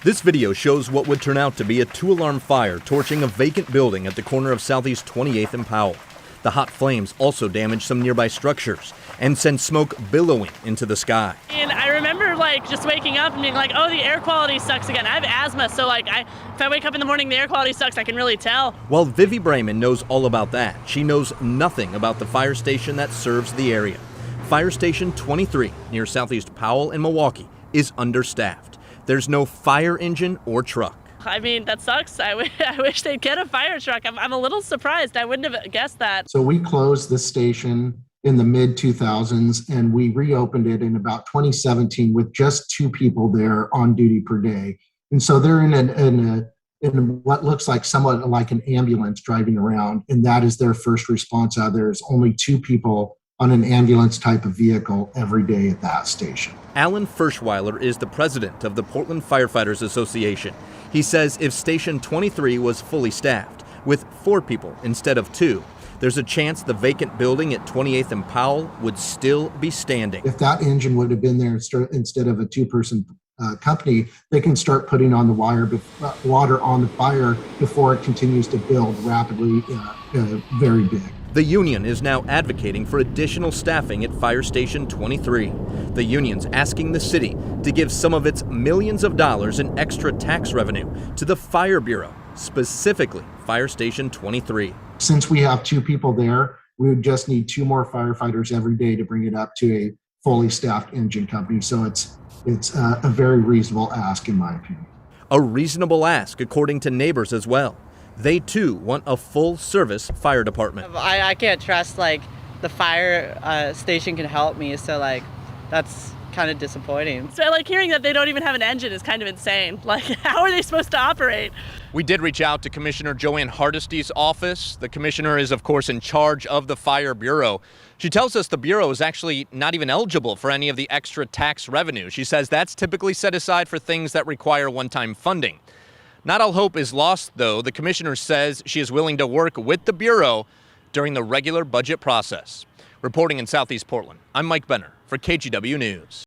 This video shows what would turn out to be a two-alarm fire torching a vacant building at the corner of Southeast 28th and Powell. The hot flames also damaged some nearby structures and sent smoke billowing into the sky. And I remember just waking up and being like, oh, the air quality sucks again. I have asthma, so if I wake up in the morning, the air quality sucks, I can really tell. While Vivi Brayman knows all about that, she knows nothing about the fire station that serves the area. Fire Station 23 near Southeast Powell and Milwaukee is understaffed. There's no fire engine or truck. I mean, that sucks. I wish they'd get a fire truck. I'm a little surprised. I wouldn't have guessed that. So we closed this station in the mid-2000s, and we reopened it in about 2017 with just 2 people there on duty per day. And so they're in what looks like somewhat like an ambulance driving around, and that is their first response out there. There's only 2 people on an ambulance type of vehicle every day at that station. Alan Ferschweiler is the president of the Portland Firefighters Association. He says if Station 23 was fully staffed, with 4 people instead of 2, there's a chance the vacant building at 28th and Powell would still be standing. If that engine would have been there instead of a 2-person company, they can start putting on the water on the fire before it continues to build rapidly, very big. The union is now advocating for additional staffing at Fire Station 23. The union's asking the city to give some of its millions of dollars in extra tax revenue to the Fire Bureau, specifically Fire Station 23. Since we have 2 people there, we would just need 2 more firefighters every day to bring it up to a fully staffed engine company. So it's a very reasonable ask, in my opinion. A reasonable ask, according to neighbors as well. They too want a full-service fire department. I can't trust the fire station can help me, so that's kind of disappointing. So hearing that they don't even have an engine is kind of insane. How are they supposed to operate? We did reach out to Commissioner Joanne Hardesty's office. The commissioner is, of course, in charge of the Fire Bureau. She tells us the Bureau is actually not even eligible for any of the extra tax revenue. She says that's typically set aside for things that require one-time funding. Not all hope is lost, though. The commissioner says she is willing to work with the Bureau during the regular budget process. Reporting in Southeast Portland, I'm Mike Benner for KGW News.